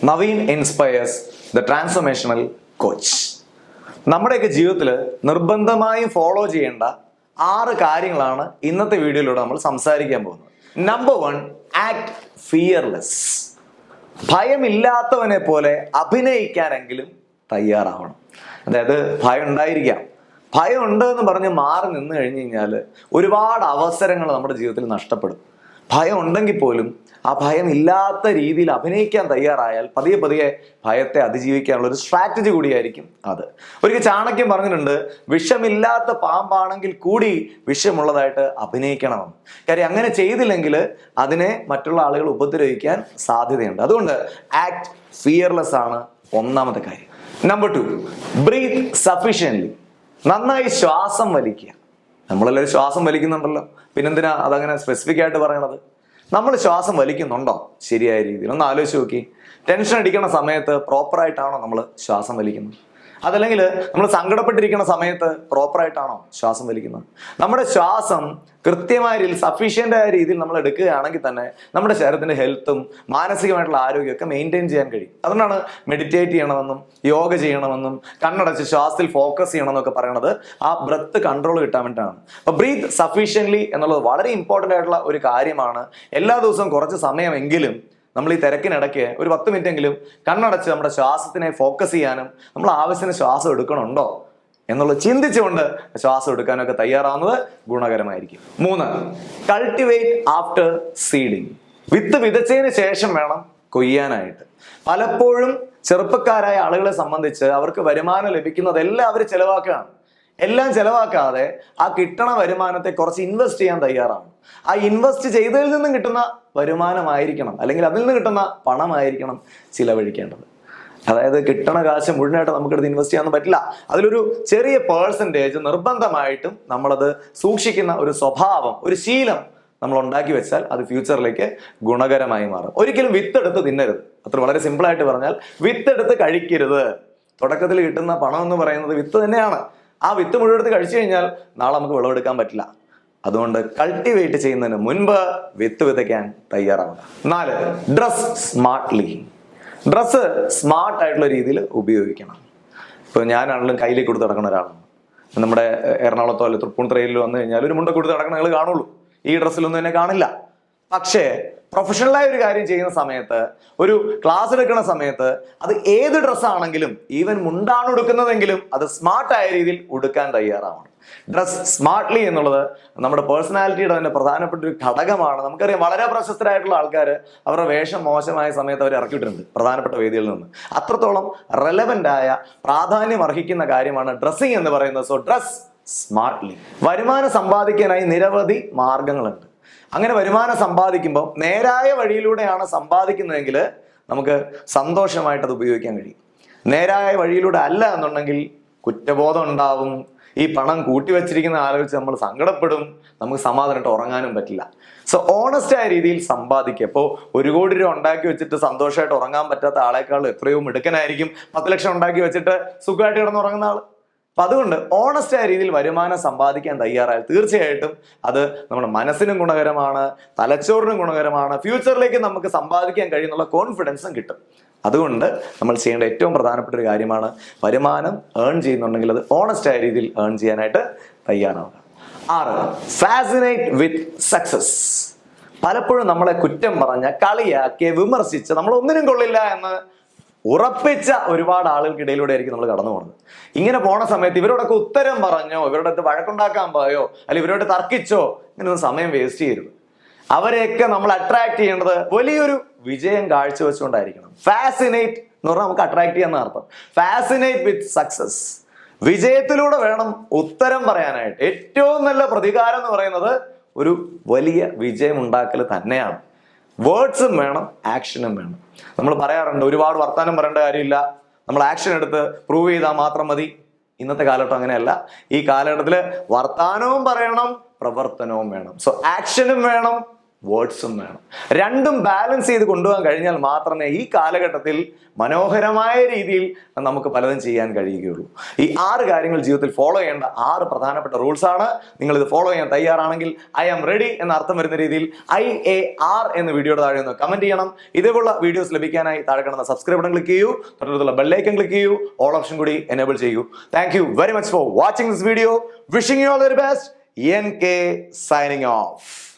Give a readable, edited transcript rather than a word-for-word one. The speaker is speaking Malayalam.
Naveen inspires the transformational coach. നമ്മുടെയൊക്കെ ജീവിതത്തിൽ നിർബന്ധമായും ഫോളോ ചെയ്യേണ്ട 6 കാര്യങ്ങളാണ് ഇന്നത്തെ വീഡിയോയിലൂടെ നമ്മൾ സംസാരിക്കാൻ പോകുന്നത്. Number 1, act fearless. ഭയമില്ലാത്തവനെ പോലെ അഭിനയിക്കാനെങ്കിലും തയ്യാറാവണം. അതായത് ഭയം ഉണ്ടായിരിക്കാം, ഭയം ഉണ്ട് എന്ന് പറഞ്ഞ് മാറി നിന്ന് കഴിഞ്ഞു കഴിഞ്ഞാൽ ഒരുപാട് അവസരങ്ങൾ നമ്മുടെ ജീവിതത്തിൽ നഷ്ടപ്പെടും. ഭയം ഉണ്ടെങ്കിൽ പോലും ആ ഭയം ഇല്ലാത്ത രീതിയിൽ അഭിനയിക്കാൻ തയ്യാറായാൽ പതിയെ പതിയെ ഭയത്തെ അതിജീവിക്കാനുള്ള ഒരു സ്ട്രാറ്റജി കൂടിയായിരിക്കും അത്. ഒരിക്കൽ ചാണക്യൻ പറഞ്ഞിട്ടുണ്ട്, വിഷമില്ലാത്ത പാമ്പാണെങ്കിൽ കൂടി വിഷമുള്ളതായിട്ട് അഭിനയിക്കണമെന്ന്. കാര്യം അങ്ങനെ ചെയ്തില്ലെങ്കിൽ അതിനെ മറ്റുള്ള ആളുകൾ ഉപദ്രവിക്കാൻ സാധ്യതയുണ്ട്. അതുകൊണ്ട് ആക്ട് ഫിയർലെസ് ആണ് ഒന്നാമത്തെ കാര്യം. Number 2, breathe sufficiently. നന്നായി ശ്വാസം വലിക്കുക. നമ്മളെല്ലാവരും ശ്വാസം വലിക്കുന്നുണ്ടല്ലോ, പിന്നെന്തിനാ അതങ്ങനെ സ്പെസിഫിക് ആയിട്ട് പറയണത്? നമ്മൾ ശ്വാസം വലിക്കുന്നുണ്ടോ ശരിയായ രീതിയിൽ? ഒന്ന് ആലോചിച്ച് നോക്കി. ടെൻഷൻ അടിക്കുന്ന സമയത്ത് പ്രോപ്പറായിട്ടാണോ നമ്മൾ ശ്വാസം വലിക്കുന്നത്? അതല്ലെങ്കിൽ നമ്മൾ സങ്കടപ്പെട്ടിരിക്കുന്ന സമയത്ത് പ്രോപ്പറായിട്ടാണോ ശ്വാസം വലിക്കുന്നത്? നമ്മുടെ ശ്വാസം കൃത്യമായ രീതിയിൽ സഫീഷ്യൻ്റ് ആയ രീതിയിൽ നമ്മൾ എടുക്കുകയാണെങ്കിൽ തന്നെ നമ്മുടെ ശരീരത്തിൻ്റെ ഹെൽത്തും മാനസികമായിട്ടുള്ള ആരോഗ്യമൊക്കെ മെയിൻറ്റെയിൻ ചെയ്യാൻ കഴിയും. അതുകൊണ്ടാണ് മെഡിറ്റേറ്റ് ചെയ്യണമെന്നും യോഗ ചെയ്യണമെന്നും കണ്ണടച്ച് ശ്വാസത്തിൽ ഫോക്കസ് ചെയ്യണമെന്നൊക്കെ പറയണത് ആ ബ്രെത്ത് കൺട്രോൾ കിട്ടാൻ വേണ്ടിയിട്ടാണ്. അപ്പോൾ ബ്രീത്ത് സഫീഷ്യൻ്റ്ലി എന്നുള്ളത് വളരെ ഇമ്പോർട്ടൻ്റ് ആയിട്ടുള്ള ഒരു കാര്യമാണ്. എല്ലാ ദിവസവും കുറച്ച് സമയമെങ്കിലും നമ്മൾ ഈ തിരക്കിനിടയ്ക്ക് ഒരു 10 മിനിറ്റെങ്കിലും കണ്ണടച്ച് നമ്മുടെ ശ്വാസത്തിനെ ഫോക്കസ് ചെയ്യാനും നമ്മൾ ആവശ്യത്തിന് ശ്വാസം എടുക്കണുണ്ടോ എന്നുള്ളത് ചിന്തിച്ചുകൊണ്ട് ശ്വാസം എടുക്കാനൊക്കെ തയ്യാറാവുന്നത് ഗുണകരമായിരിക്കും. 3, കൾട്ടിവേറ്റ് ആഫ്റ്റർ സീഡിങ്. വിത്ത് വിതച്ചതിന് ശേഷം വേണം കൊയ്യാനായിട്ട്. പലപ്പോഴും ചെറുപ്പക്കാരായ ആളുകളെ സംബന്ധിച്ച് അവർക്ക് വരുമാനം ലഭിക്കുന്നതെല്ലാം അവർ ചെലവാക്കുകയാണ്. എല്ലാം ചെലവാക്കാതെ ആ കിട്ടണ വരുമാനത്തെ കുറച്ച് ഇൻവെസ്റ്റ് ചെയ്യാൻ തയ്യാറാണ്. ആ ഇൻവെസ്റ്റ് ചെയ്തതിൽ നിന്നും കിട്ടുന്ന വരുമാനമായിരിക്കണം, അല്ലെങ്കിൽ അതിൽ നിന്ന് കിട്ടുന്ന പണമായിരിക്കണം ചിലവഴിക്കേണ്ടത്. അതായത് കിട്ടണ കാശ് മുഴുവനായിട്ട് നമുക്കെടുത്ത് ഇൻവെസ്റ്റ് ചെയ്യാൻ പറ്റില്ല. അതിലൊരു ചെറിയ പേഴ്സൻറ്റേജ് നിർബന്ധമായിട്ടും നമ്മളത് സൂക്ഷിക്കുന്ന ഒരു സ്വഭാവം, ഒരു ശീലം നമ്മൾ ഉണ്ടാക്കി വെച്ചാൽ അത് ഫ്യൂച്ചറിലേക്ക് ഗുണകരമായി മാറും. ഒരിക്കലും വിത്തെടുത്ത് തിന്നരുത്. അത്ര വളരെ സിമ്പിളായിട്ട് പറഞ്ഞാൽ വിത്തെടുത്ത് കഴിക്കരുത്. തുടക്കത്തിൽ കിട്ടുന്ന പണം എന്ന് പറയുന്നത് വിത്ത് തന്നെയാണ്. ആ വിത്ത് മുഴുവൻ എടുത്ത് കഴിച്ചു കഴിഞ്ഞാൽ നാളെ നമുക്ക് വിളവെടുക്കാൻ പറ്റില്ല. അതുകൊണ്ട് കൾട്ടിവേറ്റ് ചെയ്യുന്നതിന് മുൻപ് വിത്ത് വിതയ്ക്കാൻ തയ്യാറാവുക. 4, ഡ്രസ് സ്മാർട്ട്ലി. ഡ്രസ്സ് സ്മാർട്ടായിട്ടുള്ള രീതിയിൽ ഉപയോഗിക്കണം. ഇപ്പോൾ ഞാനാണെങ്കിലും കയ്യിലേക്ക് കൊടുത്ത് നടക്കുന്ന ഒരാളാണ്. നമ്മുടെ എറണാകുളത്തോ അല്ലെങ്കിൽ തൃപ്പൂണിത്തുറയിലോ വന്നു കഴിഞ്ഞാൽ ഒരു മുണ്ട കൊടുത്ത് നടക്കുന്ന നിങ്ങൾ കാണുള്ളൂ. ഈ ഡ്രസ്സിലൊന്നും എന്നെ കാണില്ല. പക്ഷേ പ്രൊഫഷണലായ ഒരു കാര്യം ചെയ്യുന്ന സമയത്ത്, ഒരു ക്ലാസ് എടുക്കുന്ന സമയത്ത് അത് ഏത് ഡ്രസ്സാണെങ്കിലും, ഈവൻ മുണ്ടാണ് ഉടുക്കുന്നതെങ്കിലും അത് സ്മാർട്ടായ രീതിയിൽ ഉടുക്കാൻ തയ്യാറാവണം. ഡ്രസ് സ്മാർട്ട്ലി എന്നുള്ളത് നമ്മുടെ പേഴ്സണാലിറ്റിയുടെ തന്നെ പ്രധാനപ്പെട്ട ഒരു ഘടകമാണ്. നമുക്കറിയാം, വളരെ പ്രശസ്തരായിട്ടുള്ള ആൾക്കാർ അവരുടെ വേഷം മോശമായ സമയത്ത് അവർ ഇറക്കിയിട്ടുണ്ട് പ്രധാനപ്പെട്ട വേദികളിൽ നിന്ന്. അത്രത്തോളം റെലവൻ്റ് ആയ പ്രാധാന്യം അർഹിക്കുന്ന കാര്യമാണ് ഡ്രസ്സിങ് എന്ന് പറയുന്നത്. So dress smartly. വരുമാനം സമ്പാദിക്കാനായി നിരവധി മാർഗങ്ങളുണ്ട്. അങ്ങനെ വരുമാനം സമ്പാദിക്കുമ്പോൾ നേരായ വഴിയിലൂടെയാണ് സമ്പാദിക്കുന്നതെങ്കിൽ നമുക്ക് സന്തോഷമായിട്ട് അത് ഉപയോഗിക്കാൻ കഴിയും. നേരായ വഴിയിലൂടെ അല്ല എന്നുണ്ടെങ്കിൽ കുറ്റബോധം ഉണ്ടാവും. ഈ പണം കൂട്ടിവെച്ചിരിക്കുന്ന ആലോചിച്ച് നമ്മൾ സങ്കടപ്പെടും. നമുക്ക് സമാധാനമായിട്ട് ഉറങ്ങാനും പറ്റില്ല. സോ ഓണസ്റ്റ് ആയ രീതിയിൽ സമ്പാദിക്കുക. ഇപ്പോൾ 1 കോടി രൂപ ഉണ്ടാക്കി വെച്ചിട്ട് സന്തോഷമായിട്ട് ഉറങ്ങാൻ പറ്റാത്ത ആളെക്കാൾ എത്രയോ മിടുക്കനായിരിക്കും 10 ലക്ഷം ഉണ്ടാക്കി വെച്ചിട്ട് സുഖമായിട്ട് കിടന്നുറങ്ങുന്ന ആൾ. അപ്പം അതുകൊണ്ട് ഓണസ്റ്റ് ആയ രീതിയിൽ വരുമാനം സമ്പാദിക്കാൻ തയ്യാറായാൽ തീർച്ചയായിട്ടും അത് നമ്മുടെ മനസ്സിനും ഗുണകരമാണ്, തലച്ചോറിനും ഗുണകരമാണ്. ഫ്യൂച്ചറിലേക്ക് നമുക്ക് സമ്പാദിക്കാൻ കഴിയുന്നുള്ള കോൺഫിഡൻസും കിട്ടും. അതുകൊണ്ട് നമ്മൾ ചെയ്യേണ്ട ഏറ്റവും പ്രധാനപ്പെട്ട ഒരു കാര്യമാണ് വരുമാനം ഏൺ ചെയ്യുന്നുണ്ടെങ്കിൽ അത് ഓണസ്റ്റ് ആയ രീതിയിൽ ഏൺ ചെയ്യാനായിട്ട് തയ്യാറാവുക. 6, ഫാസിനേറ്റ് വിത്ത് സക്സസ്. പലപ്പോഴും നമ്മളെ കുറ്റം പറഞ്ഞ, കളിയാക്കി, വിമർശിച്ച് നമ്മൾ ഒന്നിനും കൊള്ളില്ല എന്ന് ഉറപ്പിച്ച ഒരുപാട് ആളുകൾക്കിടയിലൂടെ ആയിരിക്കും നമ്മൾ കടന്നു പോകുന്നത്. ഇങ്ങനെ പോണ സമയത്ത് ഇവരോടൊക്കെ ഉത്തരം പറഞ്ഞോ, ഇവരുടെ അടുത്ത് വഴക്കുണ്ടാക്കാൻ പോയോ, അല്ലെങ്കിൽ ഇവരോട് തർക്കിച്ചോ, ഇങ്ങനെയൊന്നും സമയം വേസ്റ്റ് ചെയ്യരുത്. അവരെയൊക്കെ നമ്മൾ അട്രാക്ട് ചെയ്യേണ്ടത് വലിയൊരു വിജയം കാഴ്ചവെച്ചുകൊണ്ടായിരിക്കണം. ഫാസിനേറ്റ് എന്ന് പറഞ്ഞാൽ നമുക്ക് അട്രാക്ട് ചെയ്യാന്ന് അർത്ഥം. ഫാസിനേറ്റ് വിത്ത് സക്സസ്. വിജയത്തിലൂടെ വേണം ഉത്തരം പറയാനായിട്ട്. ഏറ്റവും നല്ല പ്രതികാരം എന്ന് പറയുന്നത് ഒരു വലിയ വിജയം ഉണ്ടാക്കൽ തന്നെയാണ്. വേർഡ്സും വേണം, ആക്ഷനും വേണം. നമ്മൾ പറയാറുണ്ട്, ഒരുപാട് വർത്താനം പറയേണ്ട കാര്യമില്ല, നമ്മൾ ആക്ഷൻ എടുത്ത് പ്രൂവ് ചെയ്താൽ മാത്രം മതി. ഇന്നത്തെ കാലഘട്ടം അങ്ങനെയല്ല. ഈ കാലഘട്ടത്തിൽ വർത്താനവും പറയണം, പ്രവർത്തനവും വേണം. സോ ആക്ഷനും വേണം, വേർഡ്സും വേണം. രണ്ടും ബാലൻസ് ചെയ്ത് കൊണ്ടുപോകാൻ കഴിഞ്ഞാൽ മാത്രമേ ഈ കാലഘട്ടത്തിൽ മനോഹരമായ രീതിയിൽ നമുക്ക് പലതും ചെയ്യാൻ കഴിയുകയുള്ളൂ. ഈ 6 കാര്യങ്ങൾ ജീവിതത്തിൽ ഫോളോ ചെയ്യേണ്ട 6 പ്രധാനപ്പെട്ട റൂൾസ് ആണ്. നിങ്ങൾ ഇത് ഫോളോ ചെയ്യാൻ തയ്യാറാണെങ്കിൽ ഐ ആം റെഡി എന്ന അർത്ഥം വരുന്ന രീതിയിൽ IAR എന്ന വീഡിയോയുടെ താഴെ ഒന്ന് കമന്റ് ചെയ്യണം. ഇതേപോലുള്ള വീഡിയോസ് ലഭിക്കാനായി താഴെ കാണുന്ന സബ്സ്ക്രൈബ് ബട്ടൺ ക്ലിക്ക് ചെയ്യൂ, തൊട്ടടുത്തുള്ള ബെല്ലൈക്കൺ ക്ലിക്ക് ചെയ്യൂ, ഓൾ ഓപ്ഷൻ കൂടി എനേബിൾ ചെയ്യൂ. Thank you very much for watching this video. Wishing you all the best. NK signing off.